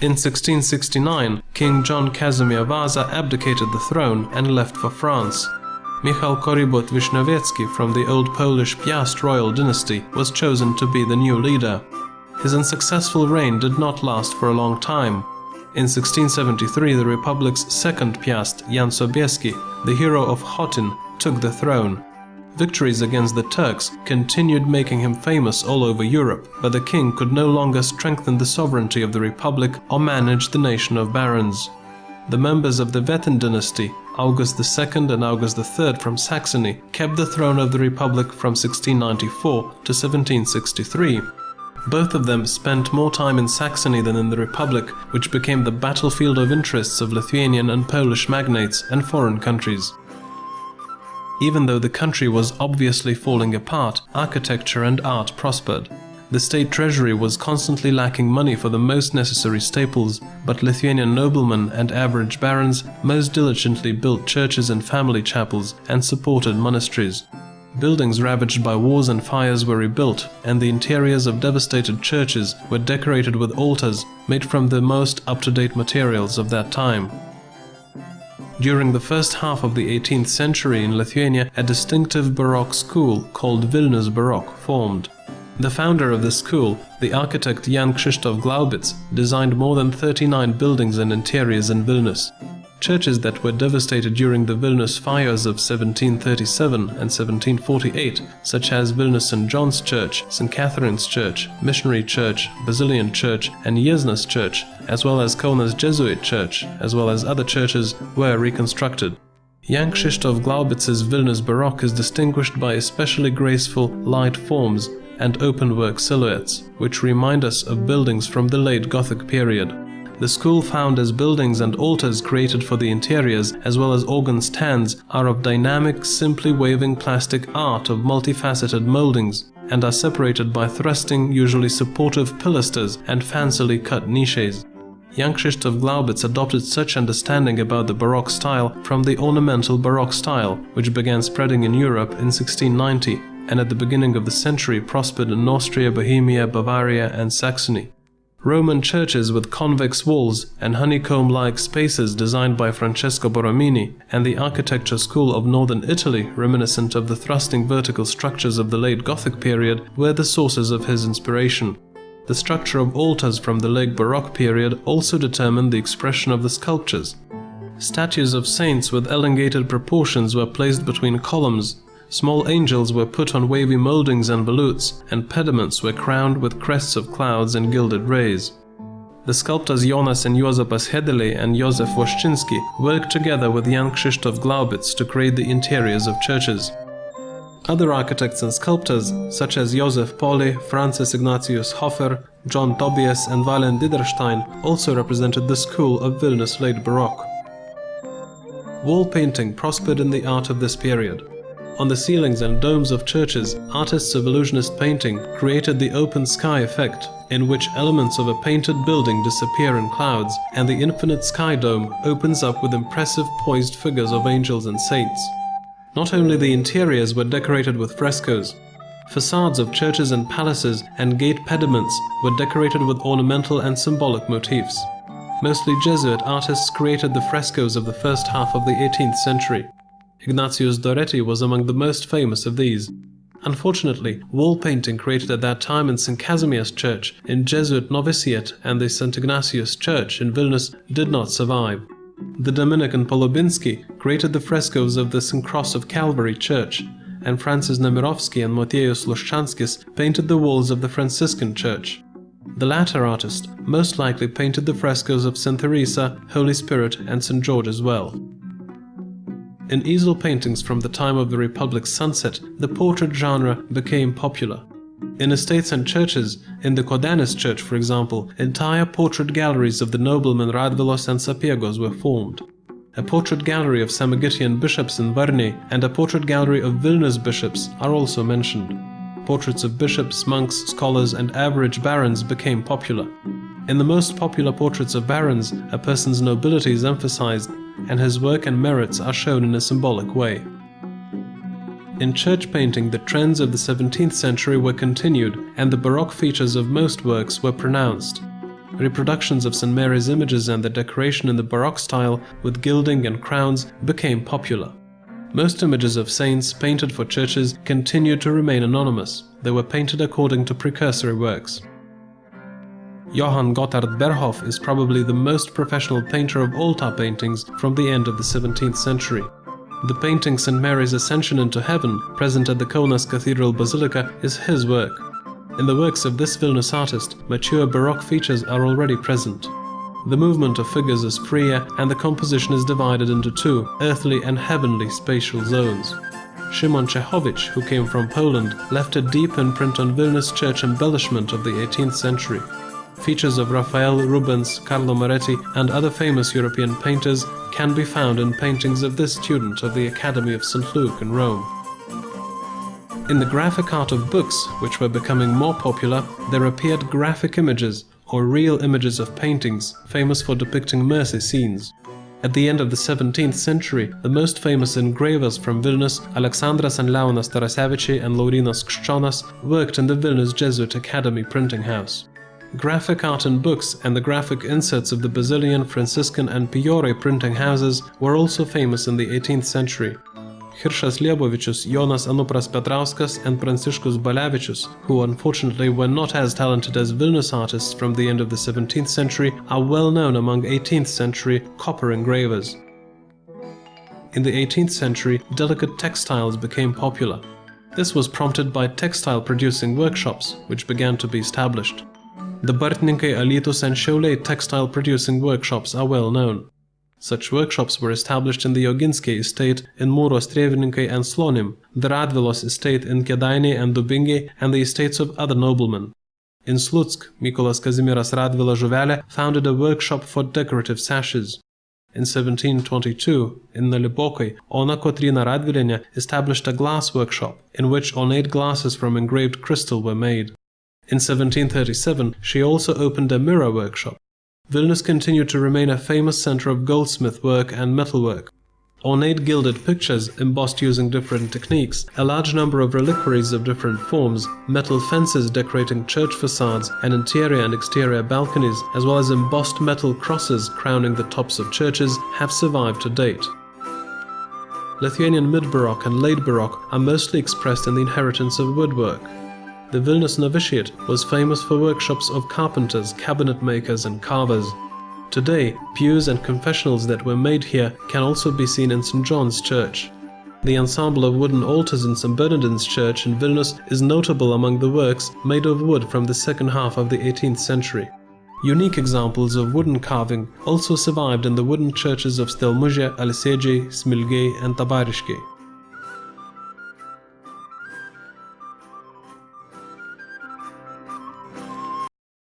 In 1669, King John Casimir Vasa abdicated the throne and left for France. Michał Korybut-Wiśniowiecki from the old Polish Piast royal dynasty was chosen to be the new leader. His unsuccessful reign did not last for a long time. In 1673, the Republic's second Piast, Jan Sobieski, the hero of Chotin, took the throne. Victories against the Turks continued making him famous all over Europe, but the king could no longer strengthen the sovereignty of the Republic or manage the nation of barons. The members of the Wettin dynasty, August II and August III from Saxony, kept the throne of the Republic from 1694 to 1763. Both of them spent more time in Saxony than in the Republic, which became the battlefield of interests of Lithuanian and Polish magnates and foreign countries. Even though the country was obviously falling apart, architecture and art prospered. The state treasury was constantly lacking money for the most necessary staples, but Lithuanian noblemen and average barons most diligently built churches and family chapels and supported monasteries. Buildings ravaged by wars and fires were rebuilt, and the interiors of devastated churches were decorated with altars made from the most up-to-date materials of that time. During the first half of the 18th century in Lithuania, a distinctive Baroque school called Vilnius Baroque formed. The founder of the school, the architect Jan Krzysztof Glaubitz, designed more than 39 buildings and interiors in Vilnius. Churches that were devastated during the Vilnius fires of 1737 and 1748, such as Vilnius St. John's Church, St. Catherine's Church, Missionary Church, Basilian Church, and Jieznas Church, as well as Kaunas Jesuit Church, as well as other churches, were reconstructed. Jan Krzysztof Glaubitz's Vilnius Baroque is distinguished by especially graceful, light forms and openwork silhouettes, which remind us of buildings from the late Gothic period. The school found as buildings and altars created for the interiors, as well as organ stands, are of dynamic, simply waving plastic art of multifaceted moldings, and are separated by thrusting, usually supportive pilasters and fancily cut niches. Jan Krzysztof Glaubitz adopted such understanding about the Baroque style from the ornamental Baroque style, which began spreading in Europe in 1690, and at the beginning of the century prospered in Austria, Bohemia, Bavaria, and Saxony. Roman churches with convex walls and honeycomb-like spaces designed by Francesco Borromini, and the architecture school of northern Italy, reminiscent of the thrusting vertical structures of the late Gothic period, were the sources of his inspiration. The structure of altars from the late Baroque period also determined the expression of the sculptures. Statues of saints with elongated proportions were placed between columns. Small angels were put on wavy moldings and volutes, and pediments were crowned with crests of clouds and gilded rays. The sculptors Jonas and Józefas Hedele and Józef Woszczynski worked together with Jan Krzysztof Glaubitz to create the interiors of churches. Other architects and sculptors, such as Józef Poli, Francis Ignatius Hofer, John Tobias and Walen Diderstein, also represented the school of Vilnius late Baroque. Wall painting prospered in the art of this period. On the ceilings and domes of churches, artists of illusionist painting created the open sky effect, in which elements of a painted building disappear in clouds, and the infinite sky dome opens up with impressive poised figures of angels and saints. Not only the interiors were decorated with frescoes. Facades of churches and palaces and gate pediments were decorated with ornamental and symbolic motifs. Mostly Jesuit artists created the frescoes of the first half of the 18th century. Ignatius Doretti was among the most famous of these. Unfortunately, wall painting created at that time in St. Casimir's Church, in Jesuit Novitiate, and the St. Ignatius Church in Vilnius did not survive. The Dominican Polubinski created the frescoes of the St. Cross of Calvary Church, and Francis Nemirovsky and Motiejus Luszczanskis painted the walls of the Franciscan Church. The latter artist most likely painted the frescoes of St. Teresa, Holy Spirit, and St. George as well. In easel paintings from the time of the Republic's sunset, the portrait genre became popular. In estates and churches, in the Kodanis Church for example, entire portrait galleries of the noblemen Radvilos and Sapiegos were formed. A portrait gallery of Samogitian bishops in Varni and a portrait gallery of Vilnius bishops are also mentioned. Portraits of bishops, monks, scholars, and average barons became popular. In the most popular portraits of barons, a person's nobility is emphasized, and his work and merits are shown in a symbolic way. In church painting, the trends of the 17th century were continued, and the Baroque features of most works were pronounced. Reproductions of St. Mary's images and the decoration in the Baroque style with gilding and crowns became popular. Most images of saints painted for churches continued to remain anonymous. They were painted according to precursory works. Johann Gotthard Berhoff is probably the most professional painter of altar paintings from the end of the 17th century. The painting St. Mary's Ascension into Heaven, present at the Kaunas Cathedral Basilica, is his work. In the works of this Vilnius artist, mature Baroque features are already present. The movement of figures is freer, and the composition is divided into two, earthly and heavenly spatial zones. Szymon Czechowicz, who came from Poland, left a deep imprint on Vilnius church embellishment of the 18th century. Features of Raphael, Rubens, Carlo Moretti, and other famous European painters can be found in paintings of this student of the Academy of St. Luke in Rome. In the graphic art of books, which were becoming more popular, there appeared graphic images, or real images of paintings, famous for depicting mercy scenes. At the end of the 17th century, the most famous engravers from Vilnius, Aleksandras and Leonas Tarasevičiai and Laurynas Kščionas, worked in the Vilnius Jesuit Academy printing house. Graphic art in books and the graphic inserts of the Basilian, Franciscan and Piore printing houses were also famous in the 18th century. Hiršas Liebovičius, Jonas Anupras Petrauskas and Pranciškus Balevičius, who unfortunately were not as talented as Vilnius artists from the end of the 17th century, are well known among 18th century copper engravers. In the 18th century, delicate textiles became popular. This was prompted by textile producing workshops, which began to be established. The Bartninkai, Alytus and Šiauliai textile producing workshops are well known. Such workshops were established in the Oginskiai estate in Mūro Strėvininkai and Slonim, the Radvilos estate in Kėdainiai and Dubingiai, and the estates of other noblemen. In Slutsk, Mykolas Kazimieras Radvila Žuvelė founded a workshop for decorative sashes. In 1722, in Nalibokai, Ona Kotryna Radvilienė established a glass workshop, in which ornate glasses from engraved crystal were made. In 1737, she also opened a mirror workshop. Vilnius continued to remain a famous center of goldsmith work and metalwork. Ornate gilded pictures, embossed using different techniques, a large number of reliquaries of different forms, metal fences decorating church facades and interior and exterior balconies, as well as embossed metal crosses crowning the tops of churches, have survived to date. Lithuanian mid-Baroque and late Baroque are mostly expressed in the inheritance of woodwork. The Vilnius novitiate was famous for workshops of carpenters, cabinet makers and carvers. Today, pews and confessionals that were made here can also be seen in St. John's Church. The ensemble of wooden altars in St. Bernardin's Church in Vilnius is notable among the works made of wood from the second half of the 18th century. Unique examples of wooden carving also survived in the wooden churches of Stelmužė, Alsėdžiai, Smilgiai and Tabariškiai.